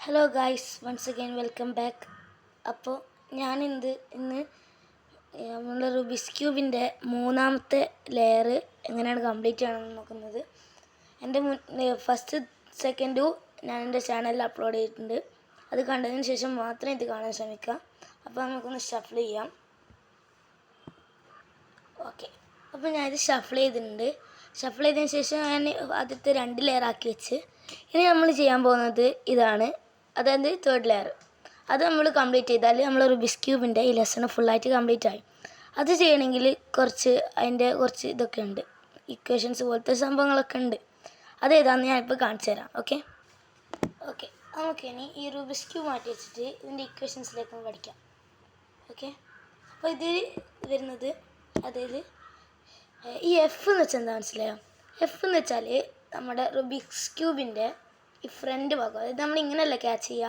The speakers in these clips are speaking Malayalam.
Hello guys, once again welcome back. അപ്പോൾ ഇന്ന് നമ്മുടെ റുബിക്സ് ക്യൂബിൻ്റെ മൂന്നാമത്തെ ലെയർ എങ്ങനെയാണ് കംപ്ലീറ്റ് ചെയ്യണമെന്ന് നോക്കുന്നത്. എൻ്റെ ഫസ്റ്റ് സെക്കൻഡും ഞാൻ എൻ്റെ ചാനലിൽ അപ്ലോഡ് ചെയ്തിട്ടുണ്ട്. അത് കണ്ടതിന് ശേഷം മാത്രം ഇത് കാണാൻ ശ്രമിക്കുക. അപ്പോൾ നമുക്കൊന്ന് ഷഫിൾ ചെയ്യാം. ഓക്കെ, അപ്പോൾ ഞാനിത് ഷഫിൾ ചെയ്തിട്ടുണ്ട്. ഷഫിൾ ചെയ്തതിന് ശേഷം ഞാൻ ആദ്യത്തെ 2 ലെയർ ആക്കി വെച്ച് ഇനി നമ്മൾ ചെയ്യാൻ പോകുന്നത് ഇതാണ്, അതായത് 3rd ലെയർ. അത് നമ്മൾ കംപ്ലീറ്റ് ചെയ്താൽ നമ്മൾ റുബിക്സ് ക്യൂബിൻ്റെ ഈ ലെസൺ ഫുള്ളായിട്ട് കംപ്ലീറ്റ് ആയി. അത് ചെയ്യണമെങ്കിൽ അതിൻ്റെ കുറച്ച് ഇതൊക്കെ ഉണ്ട്, ഇക്വേഷൻസ് പോലത്തെ സംഭവങ്ങളൊക്കെ ഉണ്ട്. അതേതാണെന്ന് ഞാനിപ്പോൾ കാണിച്ചു തരാം. ഓക്കെ, നമുക്കിനി ഈ റുബിക്സ് ക്യൂബ് മാറ്റി വെച്ചിട്ട് ഇതിൻ്റെ ഇക്വേഷൻസിലേക്ക് പഠിക്കാം. ഓക്കെ, അപ്പോൾ ഇത് വരുന്നത്, അതായത് ഈ എഫ് എന്ന് വെച്ചാൽ എന്താ മനസ്സിലായോ? എഫ് എന്ന് വെച്ചാൽ നമ്മുടെ റുബിക്സ് ക്യൂബിൻ്റെ ഈ ഫ്രണ്ട് ഭാഗം, അതായത് നമ്മളിങ്ങനെയല്ല ക്യാച്ച് ചെയ്യുക,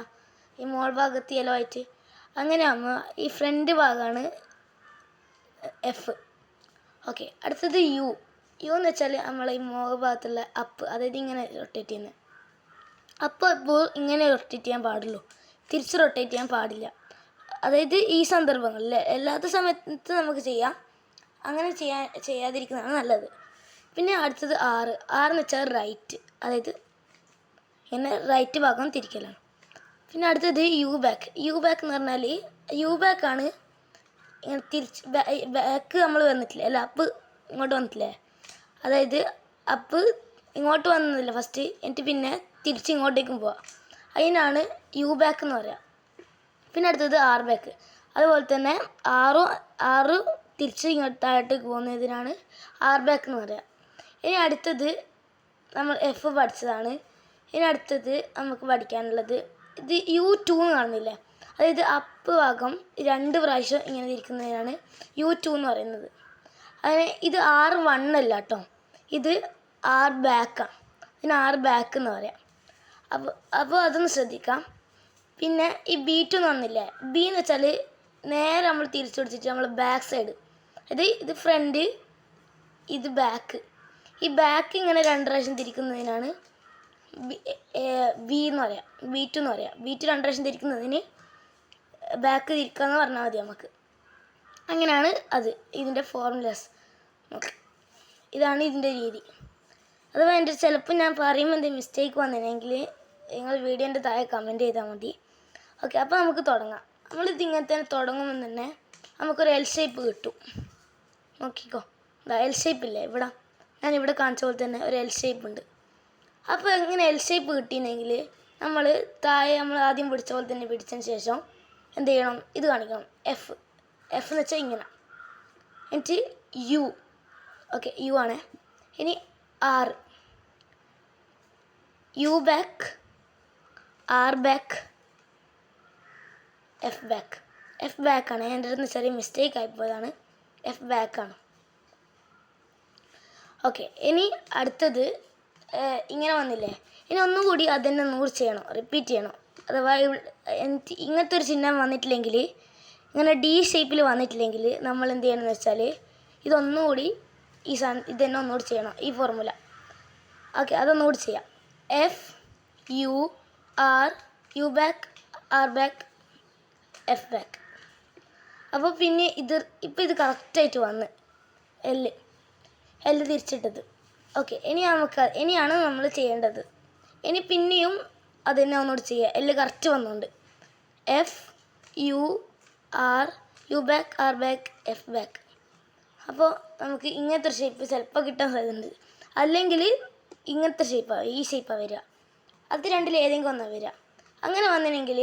ഈ മോൾ ഭാഗത്ത് യെല്ലോ ആയിട്ട് അങ്ങനെ ആകുമ്പോൾ ഈ ഫ്രണ്ട് ഭാഗമാണ് എഫ്. ഓക്കെ, അടുത്തത് യു എന്ന് വെച്ചാൽ നമ്മൾ ഈ മോൾ ഭാഗത്തുള്ള അപ്പ്, അതായത് ഇങ്ങനെ റൊട്ടേറ്റ് ചെയ്യുന്നത്. അപ്പോൾ ഇങ്ങനെ റൊട്ടേറ്റ് ചെയ്യാൻ പാടുള്ളൂ, തിരിച്ച് റൊട്ടേറ്റ് ചെയ്യാൻ പാടില്ല. അതായത് ഈ സന്ദർഭങ്ങളിൽ എല്ലാത്ത സമയത്ത് നമുക്ക് ചെയ്യാം, അങ്ങനെ ചെയ്യാതിരിക്കുന്നതാണ് നല്ലത്. പിന്നെ അടുത്തത് ആറ് എന്ന് വെച്ചാൽ റൈറ്റ്, അതായത് ഇങ്ങനെ റൈറ്റ് ഭാഗം തിരിക്കലാണ്. പിന്നെ അടുത്തത് യു ബാക്ക് എന്ന് പറഞ്ഞാൽ യു ബാക്കാണ് ഇങ്ങനെ തിരിച്ച് ബാക്ക് നമ്മൾ വന്നിട്ടില്ലേ, അല്ല അപ്പ് ഇങ്ങോട്ട് വന്നിട്ടില്ലേ, അതായത് അപ്പ് ഇങ്ങോട്ട് വന്നില്ല ഫസ്റ്റ്, എന്നിട്ട് പിന്നെ തിരിച്ച് ഇങ്ങോട്ടേക്കും പോവാം, അതിനാണ് യു ബാക്ക് എന്ന് പറയുക. പിന്നെ അടുത്തത് ആർ ബാക്ക്, അതുപോലെ തന്നെ ആറ് തിരിച്ച് ഇങ്ങോട്ട് താഴോട്ടേക്ക് പോകുന്നതിനാണ് ആർ ബാക്ക് എന്ന് പറയുക. ഇനി അടുത്തത് നമ്മൾ എഫ് പഠിച്ചതാണ്. ഇനി അടുത്തത് നമുക്ക് പഠിക്കാനുള്ളത് ഇത് U2 എന്ന് കാണുന്നില്ലേ, അതായത് അപ്പ് ഭാഗം 2 പ്രാവശ്യം ഇങ്ങനെ തിരിക്കുന്നതിനാണ് U2 എന്ന് പറയുന്നത്. അങ്ങനെ ഇത് R1 അല്ല കേട്ടോ, ഇത് ആർ ബാക്കാണ്, ഇതിന് ആർ ബാക്ക് എന്ന് പറയാം. അപ്പോൾ അതൊന്ന് ശ്രദ്ധിക്കാം. പിന്നെ ഈ B2 എന്ന് പറഞ്ഞില്ലേ, ബി എന്ന് വെച്ചാൽ നേരെ നമ്മൾ തിരിച്ചു പിടിച്ചിട്ട് നമ്മൾ ബാക്ക് സൈഡ്, അതായത് ഇത് ഫ്രണ്ട്, ഇത് ബാക്ക്. ഈ ബാക്ക് ഇങ്ങനെ 2 പ്രാവശ്യം തിരിക്കുന്നതിനാണ് B2 എന്ന് പറയാം. B2 2 പ്രാവശ്യം തിരിക്കുന്നതിന് ബാക്ക് തിരിക്കുക എന്ന് പറഞ്ഞാൽ മതി നമുക്ക്. അങ്ങനെയാണ് ഇതിൻ്റെ ഫോർമുലാസ്. ഓക്കെ, ഇതാണ് ഇതിൻ്റെ രീതി. അഥവാ എൻ്റെ ചിലപ്പോൾ ഞാൻ പറയുമ്പോൾ എന്തെങ്കിലും മിസ്റ്റേക്ക് വന്നില്ലെങ്കിൽ നിങ്ങൾ വീഡിയോൻ്റെ താഴെ കമൻറ്റ് ചെയ്താൽ മതി. ഓക്കെ, അപ്പോൾ നമുക്ക് തുടങ്ങാം. നമ്മളിത് ഇങ്ങനെ തന്നെ തുടങ്ങുമ്പോൾ തന്നെ നമുക്കൊരു എൽ ഷേപ്പ് കിട്ടും. നോക്കിക്കോ, എൽ ഷേപ്പില്ലേ, ഞാനിവിടെ കാണിച്ച പോലെ തന്നെ ഒരു എൽ ഷേപ്പ് ഉണ്ട്. അപ്പോൾ ഇങ്ങനെ എൽ ഷേപ്പ് കിട്ടിയിട്ടുണ്ടെങ്കിൽ നമ്മൾ താഴെ നമ്മൾ ആദ്യം പിടിച്ച പോലെ തന്നെ പിടിച്ചതിന് ശേഷം എന്ത് ചെയ്യണം, ഇത് കാണിക്കണം, എഫ് എന്ന് വെച്ചാൽ ഇങ്ങനെ, എന്നിട്ട് യു. ഓക്കെ, യു ആണ്. ഇനി R, U back, R back, F ബാക്കാണ്. എൻ്റെ അടുത്ത് ചെറിയ മിസ്റ്റേക്ക് ആയിപ്പോയതാണ്, എഫ് ബാക്കാണ്. ഓക്കെ, ഇനി അടുത്തത് ഇങ്ങനെ വന്നില്ലേ, ഇനി ഒന്നുകൂടി അതിനെ ചെയ്യണം, റിപ്പീറ്റ് ചെയ്യണം. അഥവാ ഇങ്ങനത്തെ ഒരു ചിഹ്നം വന്നിട്ടില്ലെങ്കിൽ, ഇങ്ങനെ ഡി ഷേപ്പിൽ വന്നിട്ടില്ലെങ്കിൽ നമ്മൾ എന്ത് ചെയ്യണമെന്ന് വെച്ചാൽ ഇതൊന്നുകൂടി ഇതന്നെ ഒന്നുകൂടി ചെയ്യണം, ഈ ഫോർമുല. ഓക്കെ, അതൊന്നുകൂടി ചെയ്യാം. F U R, U back, R back, F back. അപ്പോൾ പിന്നെ ഇപ്പോൾ ഇത് കറക്റ്റായിട്ട് വന്ന് എല്ല് തിരിച്ചിട്ടത്. ഓക്കെ, ഇനിയാണ് നമ്മൾ ചെയ്യേണ്ടത്. ഇനി പിന്നെയും അത് തന്നെ ഒന്നുകൂടി ചെയ്യുക, എല്ല് കറക്റ്റ് വന്നുകൊണ്ട് F U R, U back, R back, F back. അപ്പോൾ നമുക്ക് ഇങ്ങനത്തെ ഒരു ഷേപ്പ് ചിലപ്പോൾ കിട്ടാൻ സാധ്യതയുണ്ട്, അല്ലെങ്കിൽ ഇങ്ങനത്തെ ഷേപ്പാണ്, ഈ ഷേപ്പാണ് വരിക. അത് രണ്ടിൽ ഏതെങ്കിലും ഒന്നാണ് വരിക. അങ്ങനെ വന്നിട്ടുണ്ടെങ്കിൽ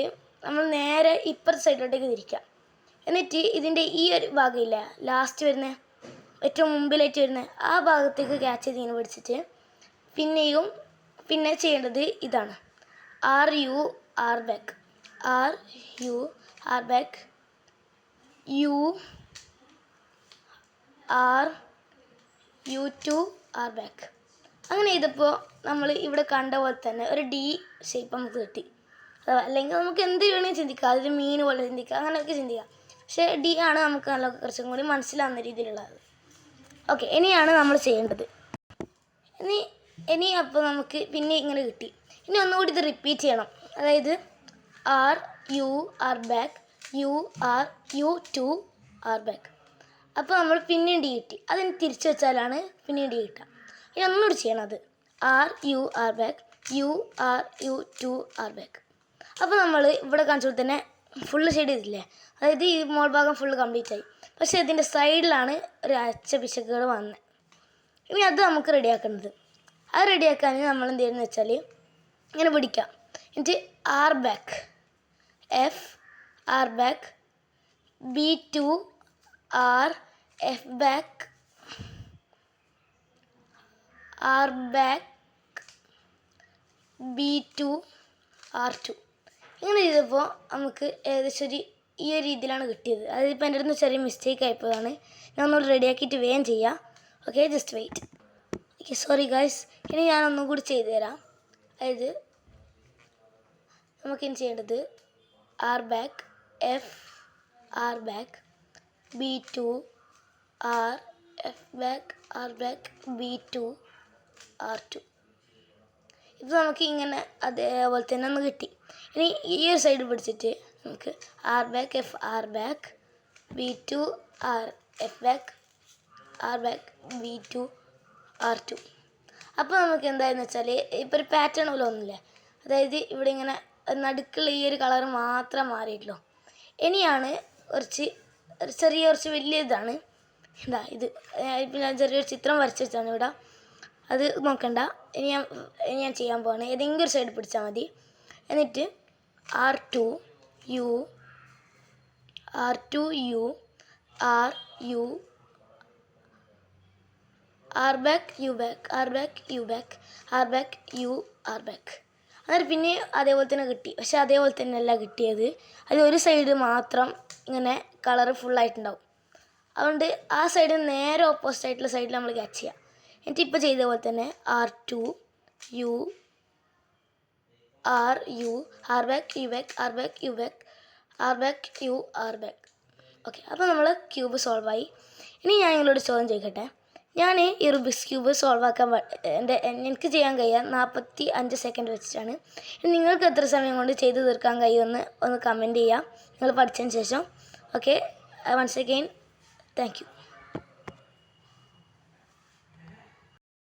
നമ്മൾ നേരെ ഇപ്പുറത്തെ സൈഡിലോട്ടേക്ക് തിരിക്കുക. എന്നിട്ട് ഇതിൻ്റെ ഈ ഒരു ഭാഗമില്ല, ലാസ്റ്റ് വരുന്ന ഏറ്റവും മുമ്പിലായിട്ട് വരുന്ന ആ ഭാഗത്തേക്ക് ക്യാച്ച് ചെയ്ത് ഇങ്ങനെ പിടിച്ചിട്ട് പിന്നെ ചെയ്യേണ്ടത് ഇതാണ്, R U R back, R U R back, U R U2 are back. അങ്ങനെ ചെയ്തപ്പോൾ നമ്മൾ ഇവിടെ കണ്ട പോലെ തന്നെ ഒരു ഡി ഷേപ്പ് നമുക്ക് കിട്ടി. അല്ലെങ്കിൽ നമുക്ക് എന്ത് വേണമെങ്കിൽ ചിന്തിക്കാം, അതൊരു മീൻ പോലെ ചിന്തിക്കാം, അങ്ങനെയൊക്കെ ചിന്തിക്കാം. പക്ഷേ ഡി ആണ് നമുക്ക് നല്ല കുറച്ചും കൂടി മനസ്സിലാവുന്ന രീതിയിലുള്ളത്. ഓക്കെ, ഇനിയാണ് നമ്മൾ ചെയ്യേണ്ടത്. ഇനി അപ്പോൾ നമുക്ക് പിന്നെ ഇങ്ങനെ കിട്ടി. ഇനി ഒന്നുകൂടി ഇത് റിപ്പീറ്റ് ചെയ്യണം, അതായത് R U R back U R U two R back. അപ്പോൾ നമ്മൾ പിന്നെയും ഡി കിട്ടി. അതിന് തിരിച്ചു വെച്ചാലാണ് പിന്നെയും ഡി കിട്ടുക. ഇനി ഒന്നുകൂടി ചെയ്യണം. അത് R U R back U R U two R back. അപ്പോൾ നമ്മൾ ഇവിടെ കാണിച്ചപ്പോൾ തന്നെ ഫുള്ള് ഷെയ്ഡ് ചെയ്തില്ലേ, അതായത് ഈ മോൾ ഭാഗം ഫുള്ള് കംപ്ലീറ്റ് ആയി. പക്ഷേ ഇതിൻ്റെ സൈഡിലാണ് ഒരു അച്ച പിശകുകൾ വന്നത്. ഇനി അത് നമുക്ക് റെഡിയാക്കേണ്ടത്. അത് റെഡിയാക്കാൻ നമ്മൾ എന്ത് ചെയ്യുന്നത് വെച്ചാൽ ഇങ്ങനെ പിടിക്കാം. എന്നിട്ട് R back F R back B two R F back R back B two R two. ഇങ്ങനെ ചെയ്തപ്പോൾ നമുക്ക് ഏകദേശം ഈ ഒരു രീതിയിലാണ് കിട്ടിയത്. അതിപ്പോൾ എൻ്റെ അടുത്ത് ചെറിയ മിസ്റ്റേക്ക് ആയപ്പോഴാണ്. ഞാൻ ഒന്നുകൂടി റെഡിയാക്കിയിട്ട് വേഗം ചെയ്യാം. Okay, just wait. Okay, sorry guys. ഇനി ഞാനൊന്നും കൂടി ചെയ്തു തരാം. അതായത് നമുക്കിനി ചെയ്യേണ്ടത് R back F R back B two R F back R back B two R two. ഇത് നമുക്ക് ഇങ്ങനെ അതേപോലെ തന്നെ ഒന്ന് കിട്ടി. ഇനി ഈ ഒരു സൈഡ് പിടിച്ചിട്ട് നമുക്ക് R back F R back B two R F back R back B two R two. അപ്പോൾ നമുക്ക് എന്തായെന്ന് വെച്ചാൽ ഇപ്പോൾ ഒരു പാറ്റേൺ പോലെ ഒന്നുമില്ലേ, അതായത് ഇവിടെ ഇങ്ങനെ നടുക്കുള്ള ഈ ഒരു കളർ മാത്രം മാറിയിട്ടുള്ളൂ. ഇനിയാണ് കുറച്ച് വലിയ ഇതാണ്. എന്താ ഇത് ഇപ്പം ഞാൻ ചെറിയൊരു ചിത്രം വരച്ച് വെച്ചാണ് ഇവിടെ. അത് നോക്കണ്ട. ഇനി ഞാൻ ചെയ്യാൻ പോവാണ്. ഏതെങ്കിലും ഒരു സൈഡ് പിടിച്ചാൽ മതി. എന്നിട്ട് R two U R two U R U R back U back R back U back R back U R back. അന്നേരം പിന്നെ അതേപോലെ തന്നെ കിട്ടി. പക്ഷെ അതേപോലെ തന്നെ അല്ല കിട്ടിയത്. അത് ഒരു സൈഡ് മാത്രം ഇങ്ങനെ കളർ ഫുള്ളായിട്ടുണ്ടാവും. അതുകൊണ്ട് ആ സൈഡിൽ നേരെ ഓപ്പോസിറ്റ് ആയിട്ടുള്ള സൈഡിൽ നമ്മൾ ക്യാച്ച് ചെയ്യാം. എന്നിട്ട് ഇപ്പോൾ ചെയ്ത പോലെ തന്നെ R two U R U R back U back R back U back R back U R back. Okay, അപ്പോൾ നമ്മൾ ക്യൂബ് സോൾവ് ആയി. ഇനി ഞാൻ നിങ്ങളോട് ചോദ്യം ചോദിക്കട്ടെ. ഞാൻ ഈ റുബിക്സ് ക്യൂബ് സോൾവ് ആക്കാൻ എനിക്ക് ചെയ്യാൻ കഴിയുക 45 സെക്കൻഡ് വെച്ചിട്ടാണ്. നിങ്ങൾക്ക് എത്ര സമയം കൊണ്ട് ചെയ്ത് തീർക്കാൻ കഴിയുമെന്ന് ഒന്ന് കമൻറ്റ് ചെയ്യാം നിങ്ങൾ പഠിച്ചതിന് ശേഷം. Okay, once again thank U.